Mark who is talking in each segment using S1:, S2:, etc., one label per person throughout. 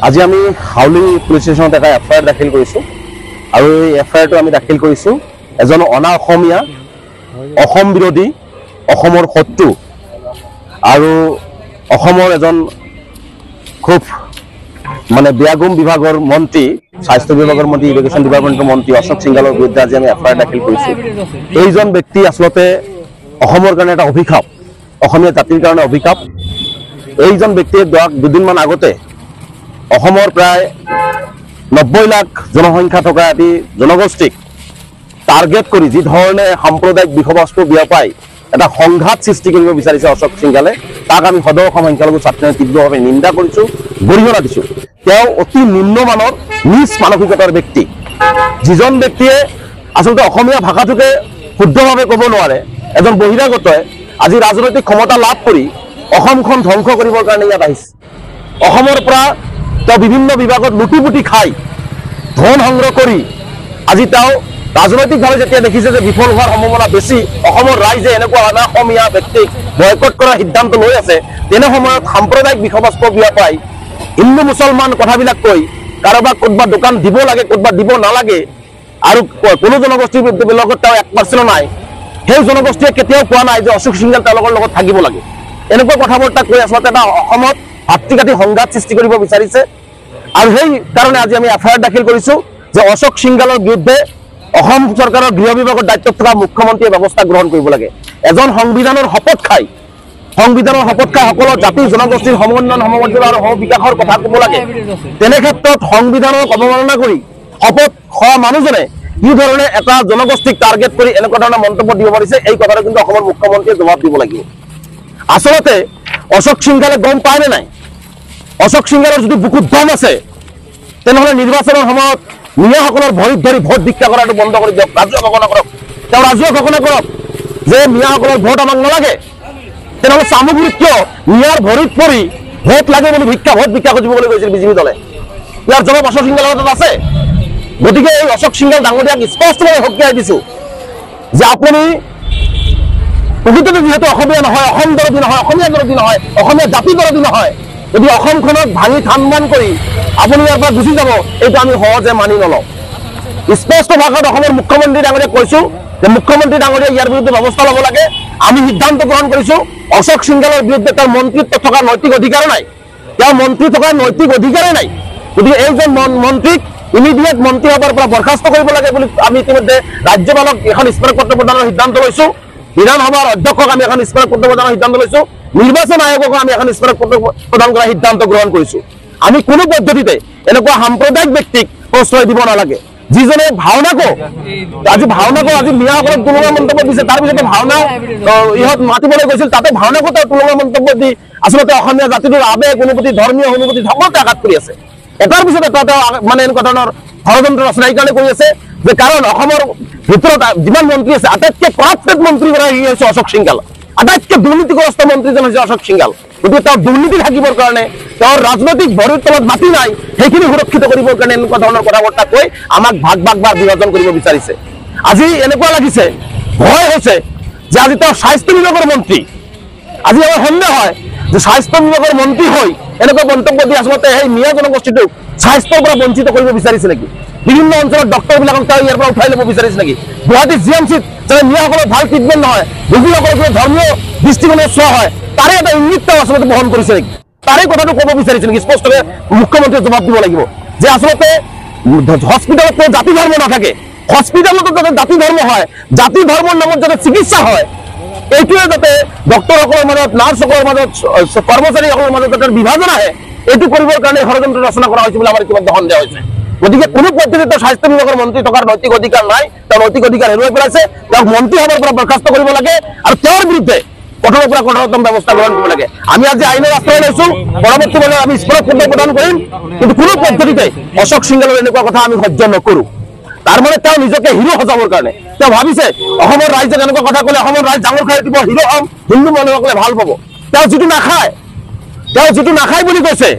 S1: আজি আমি হাউলি পুলিচ ষ্টেচনত এটা এফআইআৰ দাখিল কৰিছোঁ আৰু এই এফআইআৰটো আমি দাখিল কৰিছোঁ এজন অনা অসমীয়া অসম বিৰোধী অসমৰ শত্ৰু আৰু অসমৰ এজন খুব মানে ব্যাগুম বিভাগৰ মন্ত্ৰী স্বাস্থ্য বিভাগৰ মন্ত্ৰী ইৰিগেশ্যন ডিপাৰ্টমেণ্টৰ মন্ত্ৰী অশোক সিংঘালৰ বিৰুদ্ধে আজি আমি এফআইআৰ দাখিল কৰিছোঁ। এইজন ব্যক্তি আচলতে অসমৰ কাৰণে এটা অভিশাপ, অসমীয়া জাতিৰ কাৰণে অভিশাপ। এইজন ব্যক্তিয়ে দুদিনমান আগতে অসমৰ প্ৰায় 90 লাখ জনসংখ্যা থকা এটি জনগোষ্ঠীক টাৰ্গেট কৰি যি ধৰণে সাম্প্ৰদায়িক বিষয়বস্তু বিয়পাই এটা সংঘাত সৃষ্টি কৰিব বিচাৰিছে অশোক সিংঘালে, তাক আমি সদৌ অসম সংখ্যালঘু ছাত্ৰে তীব্ৰভাৱে নিন্দা কৰিছোঁ, গৰিহণা দিছোঁ। তেওঁ অতি নিম্নমানৰ নিজ মানসিকতাৰ ব্যক্তি, যিজন ব্যক্তিয়ে আচলতে অসমীয়া ভাষাটোকে শুদ্ধভাৱে ক'ব নোৱাৰে, এজন বহিৰাগতই আজি ৰাজনৈতিক ক্ষমতা লাভ কৰি অসমখন ধ্বংস কৰিবৰ কাৰণে ইয়াত আহিছে। অসমৰ পৰা তেওঁ বিভিন্ন বিভাগত লুটি-পুটি খাই ধন সংগ্ৰহ কৰি আজি তেওঁ ৰাজনৈতিকভাৱে যেতিয়া দেখিছে যে বিফল হোৱাৰ সম্ভাৱনা বেছি, অসমৰ ৰাইজে এনেকুৱা অনা অসমীয়া ব্যক্তিক বয়কট কৰাৰ সিদ্ধান্ত লৈ আছে, তেনে সময়ত সাম্প্ৰদায়িক বিষয়বস্তু বিয়পাই হিন্দু মুছলমান কথাবিলাক কৈ কাৰোবাক ক'ৰবাত দোকান দিব লাগে, ক'ৰবাত দিব নালাগে আৰু কোনো জনগোষ্ঠীৰ লগত তেওঁ 1% নাই, সেই জনগোষ্ঠীয়ে কেতিয়াও কোৱা নাই যে অশোক সিংঘাল তেওঁলোকৰ লগত থাকিব লাগে। এনেকুৱা কথা বাৰ্তা কৈ আচলতে এটা অসমত ভাতৃঘাতী সংঘাত সৃষ্টি কৰিব বিচাৰিছে। আৰু সেই কাৰণে আজি আমি এফআইআৰ দাখিল কৰিছোঁ যে অশোক সিংঘালৰ বিৰুদ্ধে অসম চৰকাৰৰ গৃহ বিভাগৰ দায়িত্বত থকা মুখ্যমন্ত্ৰীয়ে ব্যৱস্থা গ্ৰহণ কৰিব লাগে। এজন সংবিধানৰ শপত খাই সকলো জাতি জনগোষ্ঠীৰ সমন্বয়ন সমমৰ্যাদা আৰু সহবিকাশৰ কথা ক'ব লাগে। তেনে ক্ষেত্ৰত সংবিধানক অৱমাননা কৰি শপত খোৱা মানুহজনে কি ধৰণে এটা জনগোষ্ঠীক টাৰ্গেট কৰি এনেকুৱা ধৰণৰ মন্তব্য দিব পাৰিছে, এই কথাটো কিন্তু অসমৰ মুখ্যমন্ত্ৰীয়ে জবাব দিব লাগিব। আচলতে অশোক সিংঘালে গম পায় নে নাই? অশোক সিংঘালৰ যদি বুকুত দম আছে তেনেহ'লে নিৰ্বাচনৰ সময়ত মিয়াসকলৰ ভৰিত ধৰি ভোট ভিক্ষা কৰাটো বন্ধ কৰি দিয়ক, ৰাজহুৱা ঘোষণা কৰক। তেওঁ ৰাজহুৱা ঘোষণা কৰক যে মিয়াসকলৰ ভোট আমাক নালাগে। তেনেহ'লে চামগুৰিত কিয় মিয়াৰ ভৰিত পৰি ভোট লাগে বুলি ভোট ভিক্ষা খুজিবলৈ গৈছিল বিজেপি দলে? ইয়াৰ জবাব অশোক সিংঘালৰ হাতত আছে। গতিকে এই অশোক সিংঘাল ডাঙৰীয়াক স্পষ্টভাৱে সকীয়াই দিছোঁ যে আপুনি প্ৰকৃততে যিহেতু অসমীয়া নহয়, অসম দৰদী নহয়, অসমীয়া দৰদী নহয়, অসমীয়া জাতি দৰদী নহয়, যদি অসমখনক ভাঙি থান-বান কৰি আপুনি ইয়াৰ পৰা গুচি যাব, এইটো আমি সহজে মানি নলওঁ। স্পষ্ট ভাষাত অসমৰ মুখ্যমন্ত্ৰী ডাঙৰীয়াক কৈছোঁ যে মুখ্যমন্ত্ৰী ডাঙৰীয়াই ইয়াৰ বিৰুদ্ধে ব্যৱস্থা ল'ব লাগে। আমি সিদ্ধান্ত গ্ৰহণ কৰিছোঁ অশোক সিংঘালৰ বিৰুদ্ধে তেওঁৰ মন্ত্ৰীত্ব থকাৰ নৈতিক অধিকাৰ নাই, তেওঁৰ মন্ত্ৰী থকাৰ নৈতিক অধিকাৰেই নাই। গতিকে এইজন মন্ত্ৰীক ইমিডিয়েট মন্ত্ৰী সভাৰ পৰা বৰখাস্ত কৰিব লাগে বুলি আমি ইতিমধ্যে ৰাজ্যপালক এখন স্মাৰকপত্ৰ প্ৰদানৰ সিদ্ধান্ত লৈছোঁ, বিধানসভাৰ অধ্যক্ষক আমি এখন স্মাৰকপত্ৰ প্ৰদানৰ সিদ্ধান্ত লৈছোঁ, নিৰ্বাচন আয়োগক আমি এখন স্মাৰকপত্ৰ প্ৰদান কৰাৰ সিদ্ধান্ত গ্ৰহণ কৰিছোঁ। আমি কোনো পদ্ধতিতে এনেকুৱা সাম্প্ৰদায়িক ব্যক্তিক প্ৰশ্ৰয় দিব নালাগে, যিজনে ভাওনাকো আজি মিয়াসকলক তুলনা মন্তব্য দিছে, তাৰপিছতে ভাওনা ইহঁত মাতিবলৈ গৈছিল, তাতে ভাওনাকো তেওঁ তুলনা মন্তব্য দি আচলতে অসমীয়া জাতিটোৰ আৱেগ অনুভূতি, ধৰ্মীয় অনুভূতি সকলোতে আঘাত কৰি আছে। এটাৰ পিছত এটা তেওঁ মানে এনেকুৱা ধৰণৰ ষড়যন্ত্ৰ ৰচনা এইকাৰণে কৰি আছে যে কাৰণ অসমৰ ভিতৰত যিমান মন্ত্ৰী আছে আটাইতকৈ কৰাপ্টেড মন্ত্ৰীগৰাকী হৈছে অশোক সিংঘাল, আটাইতকৈ দুৰ্নীতিগ্ৰস্ত মন্ত্ৰীজন হৈছে অশোক সিংঘাল। গতিকে তেওঁৰ দুৰ্নীতি থাকিবৰ কাৰণে, তেওঁৰ ৰাজনৈতিক ভৰিৰ তলত মাটি নাই, সেইখিনি সুৰক্ষিত কৰিবৰ কাৰণে এনেকুৱা ধৰণৰ কথা বাৰ্তা কৈ আমাক ভাগ বা বিভাজন কৰিব বিচাৰিছে। আজি এনেকুৱা লাগিছে, ভয় হৈছে যে আজি তেওঁ স্বাস্থ্য বিভাগৰ মন্ত্ৰী, আজি আমাৰ সন্দেহ হয় যে স্বাস্থ্য বিভাগৰ মন্ত্ৰী হৈ এনেকুৱা মন্তব্য দি আচলতে সেই মিয়া জনগোষ্ঠীটোক স্বাস্থ্যৰ পৰা বঞ্চিত কৰিব বিচাৰিছে নেকি? বিভিন্ন অঞ্চলত ডক্টৰবিলাকক তেওঁ ইয়াৰ পৰা উঠাই ল'ব বিচাৰিছে নেকি? গুৱাহাটী GMCত যাতে মিয়াসকলৰ ভাল ট্ৰিটমেণ্ট নহয়, ৰোগীসকলক ধৰ্মীয় দৃষ্টিকোণে চোৱা হয়, তাৰে এটা ইংগিত তেওঁ আচলতে বহন কৰিছে নেকি? তাৰে কথাটো ক'ব বিচাৰিছে নেকি? স্পষ্টকৈ মুখ্যমন্ত্ৰীয়ে জবাব দিব লাগিব যে আচলতে হস্পিটেলত জাতি ধৰ্ম নাথাকে, হস্পিটেলতো যাতে জাতি ধৰ্ম হয়, জাতি ধৰ্মৰ নামত যাতে চিকিৎসা হয়, এইটোৱে যাতে ডক্টৰসকলৰ মাজত, নাৰ্ছসকলৰ মাজত, কৰ্মচাৰীসকলৰ মাজত যাতে বিভাজন আহে, এইটো কৰিবৰ কাৰণে ষড়যন্ত্ৰ ৰচনা কৰা হৈছে বুলি আমাৰ ইতিমধ্যে সন্দেহ হৈছে। গতিকে কোনো পদ্ধতিতে স্বাস্থ্য বিভাগৰ মন্ত্ৰী থকাৰ নৈতিক অধিকাৰ নাই, তেওঁ নৈতিক অধিকাৰ হেৰুৱাই পেলাইছে, তেওঁক মন্ত্ৰী সভাৰ পৰা বৰখাস্ত কৰিব লাগে আৰু তেওঁৰ বিৰুদ্ধে কঠোৰৰ পৰা কঠোৰতম ব্যৱস্থা গ্ৰহণ কৰিব লাগে। আমি আজি আইনৰ আশ্ৰয় লৈছোঁ, পৰৱৰ্তী পৰ্যায়ত আমি স্মাৰকপত্ৰ প্ৰদান কৰিম, কিন্তু কোনো পদ্ধতিতে অশোক সিংঘালৰ এনেকুৱা কথা আমি সহ্য নকৰোঁ। তাৰ মানে তেওঁ নিজকে হিৰো সজাবৰ কাৰণে তেওঁ ভাবিছে অসমৰ ৰাইজক এনেকুৱা কথা ক'লে অসমৰ ৰাইজ ডাঙৰ খাই দিব, হিৰো হ'ম, হিন্দু মানুহসকলে ভাল পাব। তেওঁ যিটো নাখায় বুলি কৈছে,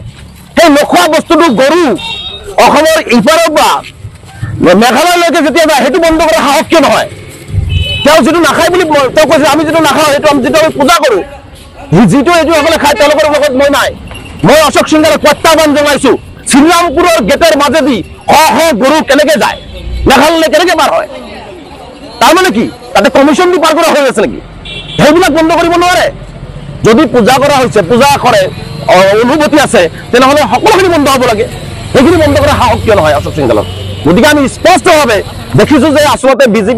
S1: সেই নোখোৱা বস্তুটো গৰু অসমৰ ইপাৰৰ পৰা মেঘালয়লৈকে যেতিয়া যায় সেইটো বন্ধ কৰা সাহস কিয় নহয়? তেওঁ যিটো নাখায় বুলি তেওঁ কৈছে, আমি যিটো নাখাওঁ সেইটো যিটো আমি পূজা কৰোঁ, যিটো এইসকলে খায় তেওঁলোকৰ লগত মই নাই। মই অশোক সিংহালক প্ৰত্যাহ্বান জনাইছো, শ্ৰীৰামপুৰৰ গেটৰ মাজেদি গৰু কেনেকে যায়, মেঘালয়লৈ কেনেকে পাৰ হয়? তাৰমানে কি তাতে কমিশ্যন দি পাৰ কৰা হৈ আছে নেকি? সেইবিলাক বন্ধ কৰিব নোৱাৰে। যদি পূজা কৰা হৈছে, পূজা কৰে, অনুভূতি আছে, তেনেহ'লে সকলোখিনি বন্ধ হ'ব লাগে। সেইখিনি বন্ধ কৰা সাহস কিয় নহয় অশোক সিংহালৰ? গতিকে আমি স্পষ্টভাৱে দেখিছো যে আচলতে বিজেপি